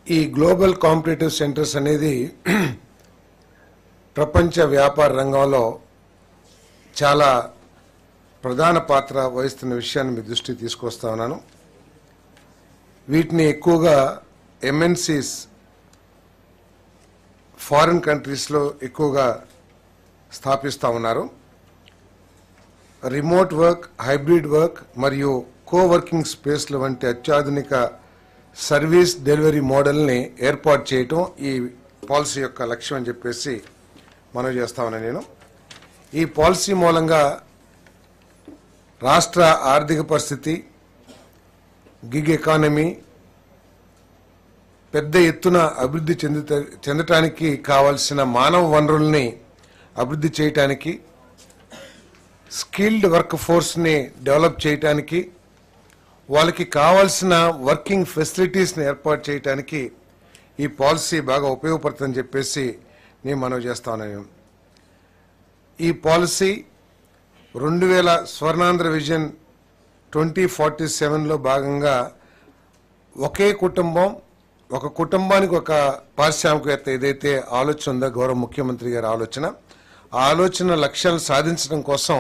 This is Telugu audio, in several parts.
ఈ గ్లోబల్ కాంపిటేటివ్ సెంటర్స్ అనేది ప్రపంచ వ్యాపార రంగంలో చాలా ప్రధాన పాత్ర వహిస్తున్న విషయాన్ని మీ దృష్టికి తీసుకొస్తా ఉన్నాను. వీటిని ఎక్కువగా ఎంఎన్సీస్ ఫారిన్ కంట్రీస్లో ఎక్కువగా స్థాపిస్తూ ఉన్నారు. రిమోట్ వర్క్, హైబ్రిడ్ వర్క్ మరియు కోవర్కింగ్ స్పేస్ల వంటి అత్యాధునిక సర్వీస్ డెలివరీ మోడల్ని ఏర్పాటు చేయటం ఈ పాలసీ యొక్క లక్ష్యం అని చెప్పేసి మనవి చేస్తా ఉన్నాను నేను. ఈ పాలసీ మూలంగా రాష్ట్ర ఆర్థిక పరిస్థితి, గిగ్ ఎకానమీ పెద్ద ఎత్తున అభివృద్ధి చెందటానికి కావాల్సిన మానవ వనరుల్ని అభివృద్ధి చేయటానికి, స్కిల్డ్ వర్క్ ఫోర్స్ని డెవలప్ చేయటానికి, వాళ్ళకి కావాల్సిన వర్కింగ్ ఫెసిలిటీస్ని ఏర్పాటు చేయటానికి ఈ పాలసీ బాగా ఉపయోగపడుతుందని చెప్పేసి నేను మనవి చేస్తా ఉన్నాను. ఈ పాలసీ 2000 స్వర్ణాంధ్ర విజన్ 2047లో భాగంగా ఒకే కుటుంబం, ఒక కుటుంబానికి ఒక పారిశ్రామికవేత్త ఏదైతే ఆలోచన ఉందో గౌరవ ముఖ్యమంత్రి గారి ఆలోచన, ఆ ఆలోచన లక్ష్యాలు సాధించడం కోసం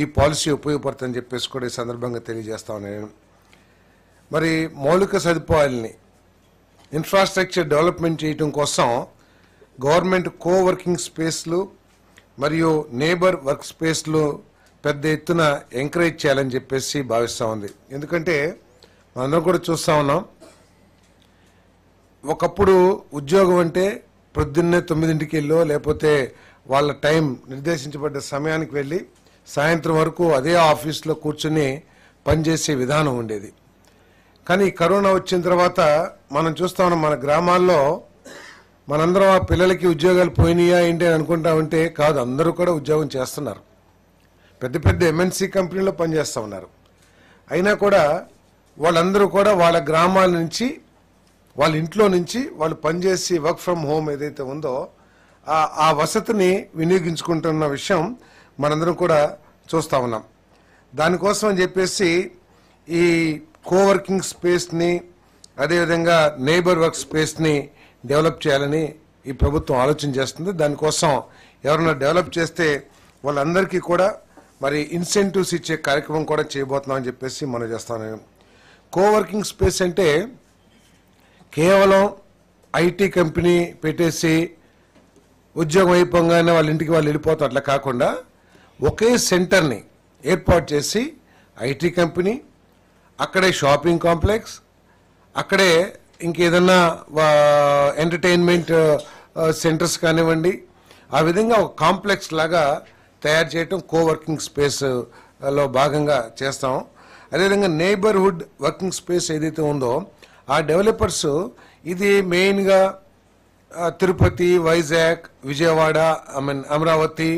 ఈ పాలసీ ఉపయోగపడుతుందని చెప్పేసి కూడా ఈ సందర్భంగా తెలియజేస్తా ఉన్నాను. మరి మౌలిక సదుపాయాలని ఇన్ఫ్రాస్ట్రక్చర్ డెవలప్మెంట్ చేయడం కోసం గవర్నమెంట్ కోవర్కింగ్ స్పేస్లు మరియు నేబర్ వర్క్ స్పేస్లు పెద్ద ఎత్తున ఎంకరేజ్ చేయాలని చెప్పేసి భావిస్తూ ఉంది. ఎందుకంటే మనందరం కూడా చూస్తూ ఉన్నాం, ఒకప్పుడు ఉద్యోగం అంటే పొద్దున్నే 9ంటికి వెళ్ళో లేకపోతే వాళ్ళ టైం నిర్దేశించబడ్డ సమయానికి వెళ్ళి సాయంత్రం వరకు అదే ఆఫీస్లో కూర్చొని పనిచేసే విధానం ఉండేది. కానీ కరోనా వచ్చిన తర్వాత మనం చూస్తా ఉన్నాం, మన గ్రామాల్లో మనందరం ఆ పిల్లలకి ఉద్యోగాలు పోయినాయా ఏంటి అని అనుకుంటా ఉంటే కాదు, అందరూ కూడా ఉద్యోగం చేస్తున్నారు. పెద్ద పెద్ద ఎంఎన్సీ కంపెనీలో పనిచేస్తూ ఉన్నారు. అయినా కూడా వాళ్ళందరూ కూడా వాళ్ళ గ్రామాల నుంచి, వాళ్ళ ఇంట్లో నుంచి వాళ్ళు పనిచేసి వర్క్ ఫ్రమ్ హోమ్ ఏదైతే ఉందో ఆ వసతిని వినియోగించుకుంటున్న విషయం మనందరం కూడా చూస్తూ ఉన్నాం. దానికోసం అని చెప్పేసి ఈ కోవర్కింగ్ స్పేస్ని, అదేవిధంగా నేబర్ వర్క్ స్పేస్ని డెవలప్ చేయాలని ఈ ప్రభుత్వం ఆలోచన చేస్తుంది. దానికోసం ఎవరైనా డెవలప్ చేస్తే వాళ్ళందరికీ కూడా మరి ఇన్సెంటివ్స్ ఇచ్చే కార్యక్రమం కూడా చేయబోతున్నామని చెప్పేసి మనం చేస్తాను. కోవర్కింగ్ స్పేస్ అంటే కేవలం ఐటీ కంపెనీ పెట్టేసి ఉద్యోగం అయిపోగానే వాళ్ళ ఇంటికి వాళ్ళు వెళ్ళిపోతారు, అట్లా కాకుండా ఒకే సెంటర్ని ఏర్పాటు చేసి ఐటీ కంపెనీ, అక్కడే షాపింగ్ కాంప్లెక్స్, అక్కడే ఇంకేదన్నా ఎంటర్టైన్మెంట్ సెంటర్స్ కానివ్వండి, ఆ విధంగా ఒక కాంప్లెక్స్ లాగా తయారు చేయటం కోవర్కింగ్ స్పేస్లో భాగంగా చేస్తాం. అదేవిధంగా నైబర్హుడ్ వర్కింగ్ స్పేస్ ఏదైతే ఉందో ఆ డెవలపర్స్ ఇది మెయిన్గా తిరుపతి, వైజాగ్, విజయవాడ, అమరావతి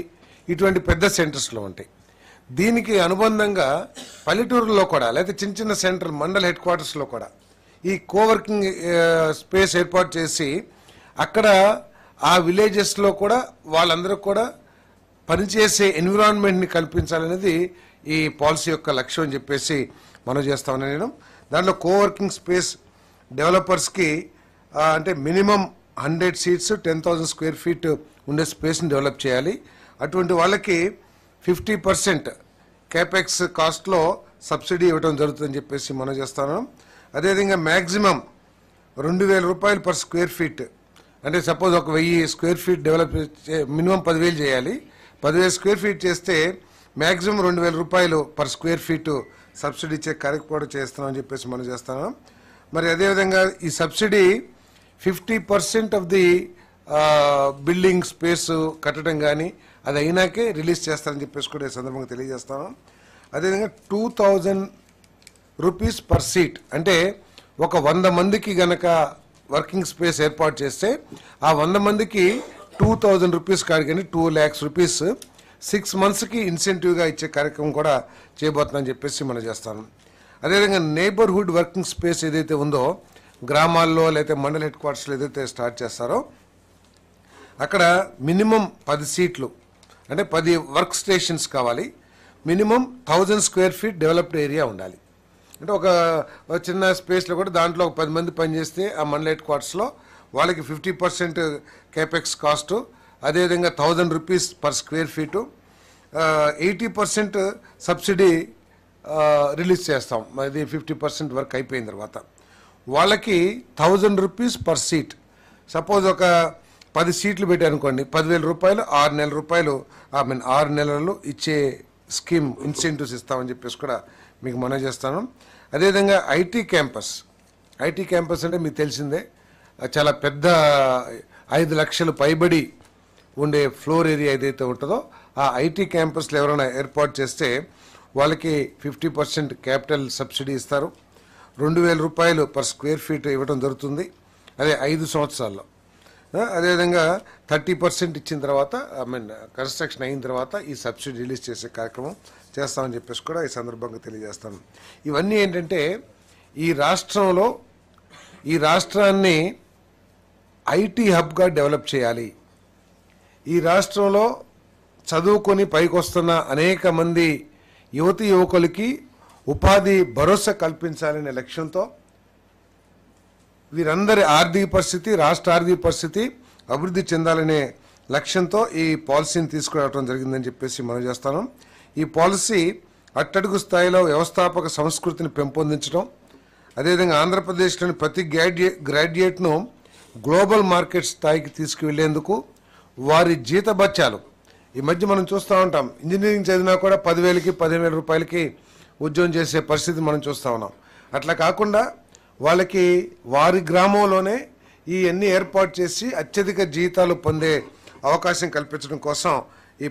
ఇటువంటి పెద్ద సెంటర్స్లో ఉంటాయి. దీనికి అనుబంధంగా పల్లెటూరులో కూడా లేకపోతే చిన్న చిన్న సెంటర్ మండల్ హెడ్ క్వార్టర్స్లో కూడా ఈ కోవర్కింగ్ స్పేస్ ఏర్పాటు చేసి అక్కడ ఆ విలేజెస్లో కూడా వాళ్ళందరూ కూడా పనిచేసే ఎన్విరాన్మెంట్ని కల్పించాలనేది ఈ పాలసీ యొక్క లక్ష్యం అని చెప్పేసి మనం చేస్తా ఉన్నాను నేను. దాంట్లో కోవర్కింగ్ స్పేస్ డెవలపర్స్కి అంటే మినిమం 100 సీట్స్ 10,000 స్క్వేర్ ఫీట్ ఉండే స్పేస్ని డెవలప్ చేయాలి. అటువంటి వాళ్ళకి 50% క్యాపెక్స్ కాస్ట్లో సబ్సిడీ ఇవ్వడం జరుగుతుందని చెప్పేసి మనం చేస్తాను. అదేవిధంగా మ్యాక్సిమం 2,000 రూపాయలు పర్ స్క్వేర్ ఫీట్, అంటే సపోజ్ ఒక 1000 స్క్వేర్ ఫీట్ డెవలప్ మినిమం 10,000 చేయాలి. 10,000 స్క్వేర్ ఫీట్ చేస్తే మ్యాక్సిమం 2,000 రూపాయలు పర్ స్క్వేర్ ఫీట్ సబ్సిడీ ఇచ్చే కార్యక్రమం చేస్తున్నామని చెప్పేసి మనం చేస్తాను. మరి అదేవిధంగా ఈ subsidy 50% of the building space కట్టడం కానీ అది అయినాకే రిలీజ్ చేస్తారని చెప్పేసి కూడా ఈ సందర్భంగా తెలియజేస్తాను. అదేవిధంగా 2,000 రూపీస్ పర్ సీట్, అంటే ఒక 100 మందికి గనక వర్కింగ్ స్పేస్ ఏర్పాటు చేస్తే ఆ 100 మందికి 2,000 రూపీస్ కాడికని 2 lakhs రూపీస్ 6 monthsకి ఇన్సెంటివ్గా ఇచ్చే కార్యక్రమం కూడా చేయబోతుందని చెప్పేసి మనం చేస్తాను. అదేవిధంగా నైబర్హుడ్ వర్కింగ్ స్పేస్ ఏదైతే ఉందో గ్రామాల్లో లేకపోతే మండల్ హెడ్ క్వార్టర్స్లో ఏదైతే స్టార్ట్ చేస్తారో అక్కడ మినిమం 10 సీట్లు, అంటే 10 వర్క్ స్టేషన్స్ కావాలి. Minimum 1000 square feet developed area ఉండాలి. అంటే ఒక చిన్న స్పేస్లో కూడా దాంట్లో ఒక 10 మంది పనిచేస్తే ఆ మండల హెడ్ క్వార్టర్స్లో వాళ్ళకి 50% కేపెక్స్ కాస్టు, అదేవిధంగా 1000 rupees per square feet, 80% subsidy release చేస్తాం. అది 50% వర్క్ అయిపోయిన తర్వాత వాళ్ళకి 1000 రూపీస్ పర్ సీట్. సపోజ్ ఒక 10 సీట్లు పెట్టారనుకోండి, 10,000 రూపాయలు 6 నెలల రూపాయలు 6 నెలలు ఇచ్చే స్కీమ్ ఇన్సెంటివ్స్ ఇస్తామని చెప్పేసి కూడా మీకు మనవి చేస్తాను. అదేవిధంగా ఐటీ క్యాంపస్ అంటే మీకు తెలిసిందే, చాలా పెద్ద 5 లక్షలు పైబడి ఉండే ఫ్లోర్ ఏరియా ఏదైతే ఉంటుందో ఆ ఐటీ క్యాంపస్లో ఎవరైనా ఏర్పాటు చేస్తే వాళ్ళకి 50% క్యాపిటల్ సబ్సిడీ ఇస్తారు. 2,000 రూపాయలు పర్ స్క్వేర్ ఫీట్ ఇవ్వడం జరుగుతుంది, అదే 5 సంవత్సరాల్లో. అదేవిధంగా 30% ఇచ్చిన తర్వాత కన్స్ట్రక్షన్ అయిన తర్వాత ఈ సబ్సిడీ రిలీజ్ చేసే కార్యక్రమం చేస్తామని చెప్పేసి కూడా ఈ సందర్భంగా తెలియజేస్తాను. ఇవన్నీ ఏంటంటే ఈ రాష్ట్రాన్ని ఐటీ హబ్గా డెవలప్ చేయాలి. ఈ రాష్ట్రంలో చదువుకొని పైకి వస్తున్న అనేక మంది యువతీ యువకులకి ఉపాధి భరోసా కల్పించాలనే లక్ష్యంతో వీరందరి రాష్ట్ర ఆర్థిక పరిస్థితి అభివృద్ధి చెందాలనే లక్ష్యంతో ఈ పాలసీని తీసుకురావడం జరిగిందని చెప్పేసి మనం చేస్తాను. ఈ పాలసీ అట్టడుగు స్థాయిలో వ్యవస్థాపక సంస్కృతిని పెంపొందించడం, అదేవిధంగా ఆంధ్రప్రదేశ్లోని ప్రతి గ్రాడ్యుయేట్ను గ్లోబల్ మార్కెట్ స్థాయికి తీసుకువెళ్లేందుకు వారి జీతభత్యాలు, ఈ మధ్య మనం చూస్తూ ఉంటాం, ఇంజనీరింగ్ చదివినా కూడా 10,000కి 15,000 రూపాయలకి ఉద్యోగం చేసే పరిస్థితి మనం చూస్తూ ఉన్నాం. అట్లా కాకుండా వాళ్ళకి వారి గ్రామంలోనే ఈ అన్ని ఏర్పాటు చేసి అత్యధిక జీతాలు పొందే అవకాశం కల్పించడం కోసం ఈ